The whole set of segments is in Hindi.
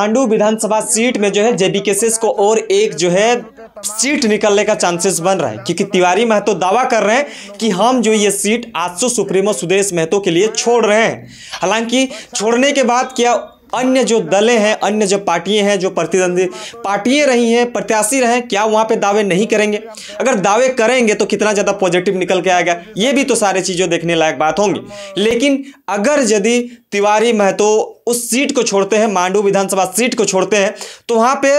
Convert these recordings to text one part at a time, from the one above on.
मांडू विधानसभा सीट में जो है जेबीकेएस को और एक जो है सीट निकलने का चांसेस बन रहा है, क्योंकि तिवारी महतो दावा कर रहे हैं कि हम जो ये सीट आजसू सुप्रीमो सुदेश महतो के लिए छोड़ रहे हैं। हालांकि छोड़ने के बाद क्या अन्य जो दलें हैं, अन्य जो पार्टियां हैं, जो प्रतिद्वंदी पार्टियां रही हैं, प्रत्याशी रहे, क्या वहां पे दावे नहीं करेंगे? अगर दावे करेंगे तो कितना ज़्यादा पॉजिटिव निकल के आएगा, ये भी तो सारी चीज़ें देखने लायक बात होंगी। लेकिन अगर यदि तिवारी महतो उस सीट को छोड़ते हैं, मांडू विधानसभा सीट को छोड़ते हैं, तो वहां पे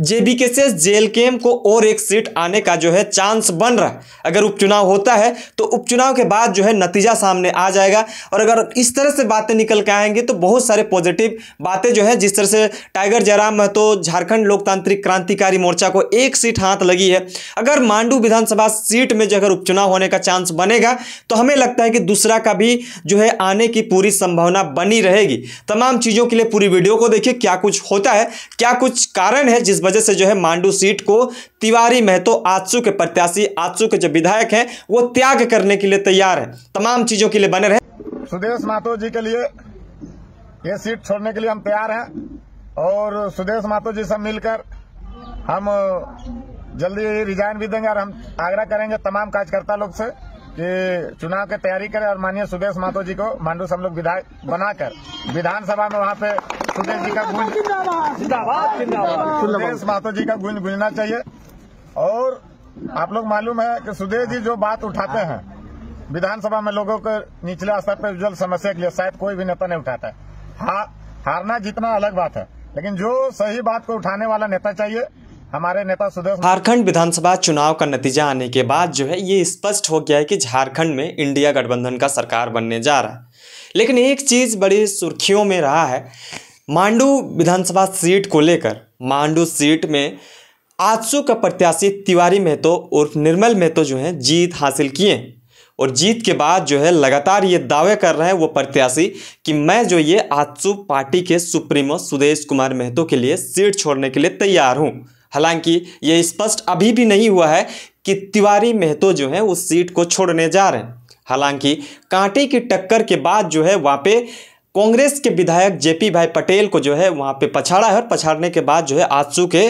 जेबीकेएस जेएलकेएम को और एक सीट आने का जो है चांस बन रहा है। अगर उपचुनाव होता है तो उपचुनाव के बाद जो है नतीजा सामने आ जाएगा, और अगर इस तरह से बातें निकल के आएंगी तो बहुत सारे पॉजिटिव बातें जो है, जिस तरह से टाइगर जयराम महतो झारखंड लोकतांत्रिक क्रांतिकारी मोर्चा को एक सीट हाथ लगी है, अगर मांडू विधानसभा सीट में जो अगर उपचुनाव होने का चांस बनेगा तो हमें लगता है कि दूसरा का भी जो है आने की पूरी संभावना बनी रहेगी। तमाम चीजों के लिए पूरी वीडियो को देखिए, क्या कुछ होता है, क्या कुछ कारण है जिस वजह से जो है मांडू सीट को तिवारी महतो आजसू के प्रत्याशी, आजसू के जो विधायक हैं, वो त्याग करने के लिए तैयार है। तमाम चीजों के लिए बने रहे। सुदेश महतो जी के लिए ये सीट छोड़ने के लिए हम तैयार हैं, और सुदेश महतो जी से मिलकर हम जल्दी रिजाइन भी देंगे, और हम आग्रह करेंगे तमाम कार्यकर्ता लोग से कि चुनाव की तैयारी करें और माननीय सुदेश महतो जी को मांडू से हम लोग विधायक बनाकर विधानसभा में वहां पे सुदेश जी का गूंज सुदेश महतो जी का गूंज गूंजना चाहिए। और आप लोग मालूम है कि सुदेश जी जो बात उठाते हैं विधानसभा में लोगों के निचले स्तर पर उज्जवल समस्या के लिए शायद कोई भी नेता नहीं उठाता है। हारना जीतना अलग बात है, लेकिन जो सही बात को उठाने वाला नेता चाहिए, हमारे नेता सुदेश। झारखंड विधानसभा चुनाव का नतीजा आने के बाद जो है ये स्पष्ट हो गया है कि झारखंड में इंडिया गठबंधन का सरकार बनने जा रहा है। लेकिन एक चीज़ बड़ी सुर्खियों में रहा है, मांडू विधानसभा सीट को लेकर। मांडू सीट में आजसू का प्रत्याशी तिवारी महतो उर्फ निर्मल महतो जो है जीत हासिल किए, और जीत के बाद जो है लगातार ये दावे कर रहे हैं वो प्रत्याशी कि मैं जो ये आजसू पार्टी के सुप्रीमो सुदेश कुमार महतो के लिए सीट छोड़ने के लिए तैयार हूँ। हालांकि ये स्पष्ट अभी भी नहीं हुआ है कि तिवारी महतो जो है उस सीट को छोड़ने जा रहे हैं। हालांकि कांटे की टक्कर के बाद जो है वहाँ पे कांग्रेस के विधायक जेपी भाई पटेल को जो है वहाँ पे पछाड़ा है, और पछाड़ने के बाद जो है आजसू के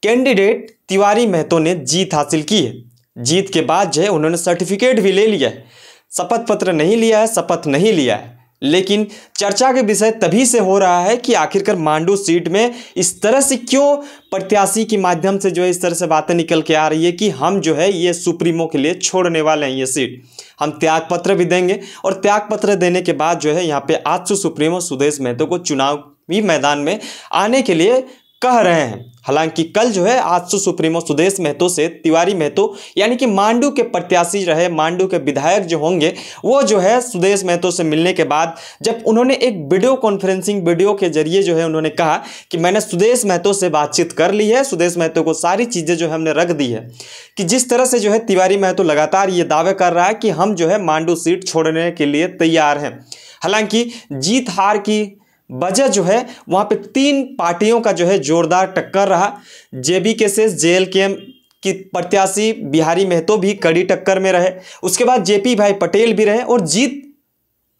कैंडिडेट तिवारी महतो ने जीत हासिल की है। जीत के बाद जो है उन्होंने सर्टिफिकेट भी ले लिया है, शपथ पत्र नहीं लिया है, शपथ नहीं लिया है। लेकिन चर्चा के विषय तभी से हो रहा है कि आखिरकार मांडू सीट में इस तरह से क्यों प्रत्याशी के माध्यम से जो है इस तरह से बातें निकल के आ रही है कि हम जो है ये सुप्रीमो के लिए छोड़ने वाले हैं, ये सीट हम त्याग पत्र भी देंगे, और त्याग पत्र देने के बाद जो है यहाँ पे आजसू सुप्रीमो सुदेश महतो को चुनावी मैदान में आने के लिए कह रहे हैं। हालांकि कल जो है आजसू सुप्रीमो सुदेश महतो से तिवारी महतो यानी कि मांडू के प्रत्याशी रहे, मांडू के विधायक जो होंगे, वो जो है सुदेश महतो से मिलने के बाद जब उन्होंने एक वीडियो कॉन्फ्रेंसिंग वीडियो के जरिए जो है उन्होंने कहा कि मैंने सुदेश महतो से बातचीत कर ली है, सुदेश महतो को सारी चीज़ें जो है हमने रख दी है, कि जिस तरह से जो है तिवारी महतो लगातार ये दावे कर रहा है कि हम जो है मांडू सीट छोड़ने के लिए तैयार हैं। हालांकि जीत हार की वजह जो है वहाँ पे तीन पार्टियों का जो है जोरदार टक्कर रहा। जेबीकेएस जेएलकेएम की प्रत्याशी बिहारी महतो भी कड़ी टक्कर में रहे, उसके बाद जेपी भाई पटेल भी रहे, और जीत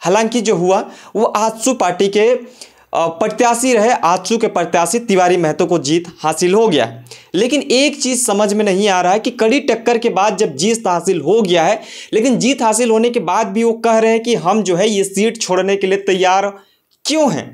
हालांकि जो हुआ वो आजसू पार्टी के प्रत्याशी रहे, आजसू के प्रत्याशी तिवारी महतो को जीत हासिल हो गया। लेकिन एक चीज़ समझ में नहीं आ रहा है कि कड़ी टक्कर के बाद जब जीत हासिल हो गया है, लेकिन जीत हासिल होने के बाद भी वो कह रहे हैं कि हम जो है ये सीट छोड़ने के लिए तैयार क्यों हैं,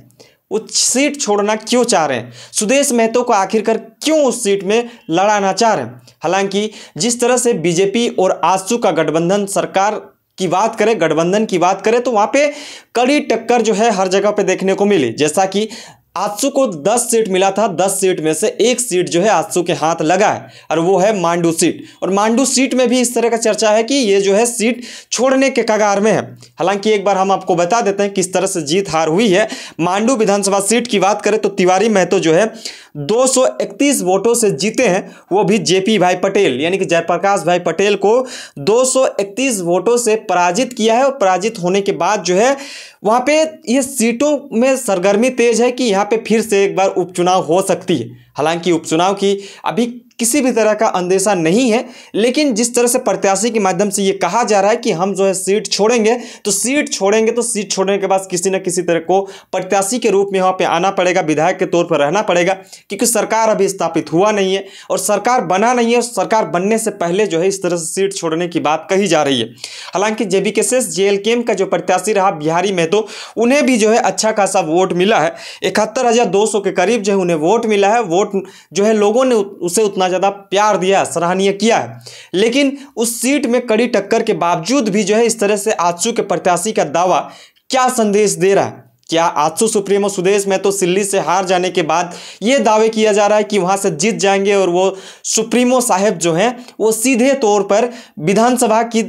वो सीट छोड़ना क्यों चाह रहे हैं, सुदेश महतो को आखिरकार क्यों उस सीट में लड़ाना चाह रहे हैं। हालांकि जिस तरह से बीजेपी और आजसू का गठबंधन सरकार की बात करें, गठबंधन की बात करें, तो वहाँ पे कड़ी टक्कर जो है हर जगह पे देखने को मिली। जैसा कि आजसू को 10 सीट मिला था, 10 सीट में से एक सीट जो है आजसू के हाथ लगा है, और वो है मांडू सीट। और मांडू सीट में भी इस तरह का चर्चा है कि ये जो है सीट छोड़ने के कगार में है। हालांकि एक बार हम आपको बता देते हैं किस तरह से जीत हार हुई है। मांडू विधानसभा सीट की बात करें तो तिवारी महतो जो है 231 वोटों से जीते हैं, वो भी जेपी भाई पटेल यानी कि जयप्रकाश भाई पटेल को 231 वोटों से पराजित किया है। और पराजित होने के बाद जो है वहाँ पे ये सीटों में सरगर्मी तेज है कि यहाँ पे फिर से एक बार उपचुनाव हो सकती है। हालांकि उपचुनाव की अभी किसी भी तरह का अंदेशा नहीं है। लेकिन जिस तरह से प्रत्याशी के माध्यम से ये कहा जा रहा है कि हम जो है सीट छोड़ेंगे, तो सीट छोड़ने के बाद किसी न किसी तरह को प्रत्याशी के रूप में वहाँ पे आना पड़ेगा, विधायक के तौर पर रहना पड़ेगा, क्योंकि सरकार अभी स्थापित हुआ नहीं है और सरकार बना नहीं है। सरकार बनने से पहले जो है इस तरह से सीट छोड़ने की बात कही जा रही है। हालांकि जेबीकेएस जेएलकेएम का जो प्रत्याशी रहा बिहारी महतो, उन्हें भी जो है अच्छा खासा वोट मिला है, 71,200 के करीब जो है उन्हें वोट मिला है। वोट जो है लोगों ने उसे उतना ज़्यादा प्यार दिया, सराहनीय किया है। लेकिन उस सीट में कड़ी टक्कर के बावजूद भी जो है इस तरह से आजसू के प्रत्याशी का दावा क्या संदेश दे रहा है? क्या आजसू सुप्रीमो सुदेश महतो दिल्ली से हार जाने के बाद ये दावे किया जा रहा है कि वहां से जीत जाएंगे और वो सुप्रीमो साहब जो हैं वो सीधे तौर पर विधानसभा की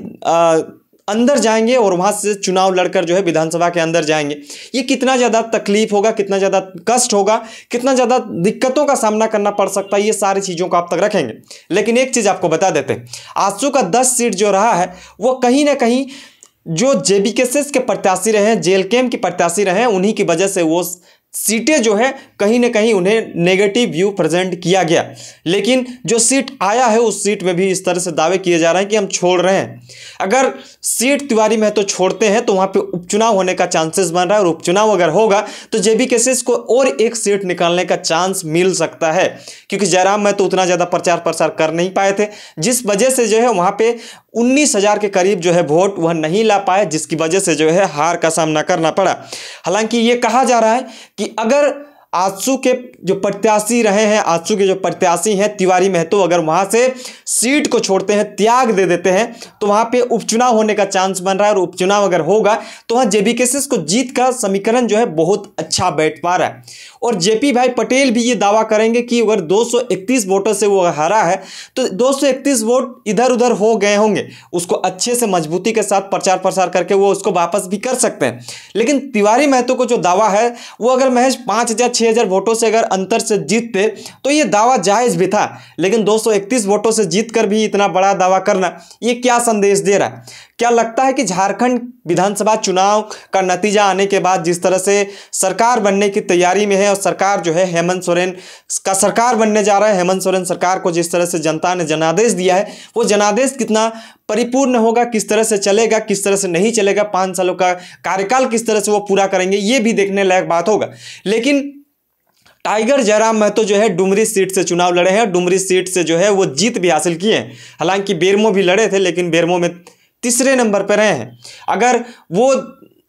अंदर जाएंगे और वहां से चुनाव लड़कर जो है विधानसभा के अंदर जाएंगे? ये कितना ज़्यादा तकलीफ होगा, कितना ज़्यादा कष्ट होगा, कितना ज़्यादा दिक्कतों का सामना करना पड़ सकता है, ये सारी चीज़ों को आप तक रखेंगे। लेकिन एक चीज़ आपको बता देते हैं, आजसू का 10 सीट जो रहा है वो कहीं ना कहीं जो जेबीकेएस के प्रत्याशी रहे हैं, जेएलकेएम के प्रत्याशी रहे हैं, उन्हीं की वजह से वो सीटें जो है कहीं ना कहीं उन्हें नेगेटिव व्यू प्रेजेंट किया गया। लेकिन जो सीट आया है उस सीट में भी इस तरह से दावे किए जा रहे हैं कि हम छोड़ रहे हैं। अगर सीट तिवारी महतो छोड़ते हैं तो वहाँ पे उपचुनाव होने का चांसेस बन रहा है, और उपचुनाव अगर होगा तो जेबीकेएस को और एक सीट निकालने का चांस मिल सकता है, क्योंकि जयराम महतो उतना ज़्यादा प्रचार प्रसार कर नहीं पाए थे, जिस वजह से जो है वहाँ पे 19,000 के करीब जो है वोट वह नहीं ला पाए, जिसकी वजह से जो है हार का सामना करना पड़ा। हालांकि ये कहा जा रहा है कि अगर आजसू के जो प्रत्याशी रहे हैं, आजसू के जो प्रत्याशी हैं तिवारी महतो, अगर वहां से सीट को छोड़ते हैं, त्याग दे देते हैं, तो वहां पे उपचुनाव होने का चांस बन रहा है। और उपचुनाव अगर होगा तो वहां जेबीकेएस को जीत का समीकरण जो है बहुत अच्छा बैठ पा रहा है। और जेपी भाई पटेल भी ये दावा करेंगे कि अगर 231 वोटों से वो हारा है तो 231 वोट इधर उधर हो गए होंगे, उसको अच्छे से मजबूती के साथ प्रचार प्रसार करके वो उसको वापस भी कर सकते हैं। लेकिन तिवारी महतो को जो दावा है वो अगर महज 5,000-6,000 वोटों से अगर अंतर से जीतते तो ये दावा जायज़ भी था। लेकिन 231 वोटों से जीतकर भी इतना बड़ा दावा करना, ये क्या संदेश दे रहा है? क्या लगता है कि झारखंड विधानसभा चुनाव का नतीजा आने के बाद जिस तरह से सरकार बनने की तैयारी में है और सरकार जो है हेमंत सोरेन का सरकार बनने जा रहा है, हेमंत सोरेन सरकार को जिस तरह से जनता ने जनादेश दिया है वो जनादेश कितना परिपूर्ण होगा, किस तरह से चलेगा, किस तरह से नहीं चलेगा, 5 सालों का कार्यकाल किस तरह से वो पूरा करेंगे, ये भी देखने लायक बात होगा। लेकिन टाइगर जयराम महतो जो है डुमरी सीट से चुनाव लड़े हैं, डुमरी सीट से जो है वो जीत भी हासिल किए हैं। हालांकि बेरमो भी लड़े थे, लेकिन बेरमो में तीसरे नंबर पर रहे हैं। अगर वो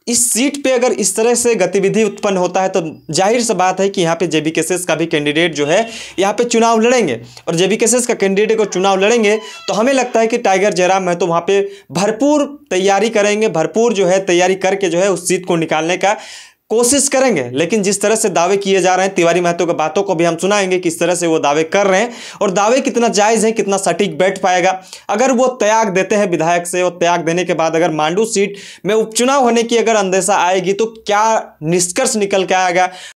इस सीट पे अगर इस तरह से गतिविधि उत्पन्न होता है तो जाहिर सी बात है कि यहाँ पे जेबीकेएस का भी कैंडिडेट जो है यहाँ पे चुनाव लड़ेंगे, और जेबीकेएस का कैंडिडेट को चुनाव लड़ेंगे तो हमें लगता है कि टाइगर जयराम महतो वहाँ पे भरपूर तैयारी करेंगे, भरपूर जो है तैयारी करके जो है उस सीट को निकालने का कोशिश करेंगे। लेकिन जिस तरह से दावे किए जा रहे हैं, तिवारी महतो की बातों को भी हम सुनाएंगे किस तरह से वो दावे कर रहे हैं और दावे कितना जायज़ है, कितना सटीक बैठ पाएगा। अगर वो त्याग देते हैं विधायक से और त्याग देने के बाद अगर मांडू सीट में उपचुनाव होने की अगर अंदेशा आएगी तो क्या निष्कर्ष निकल के आएगा,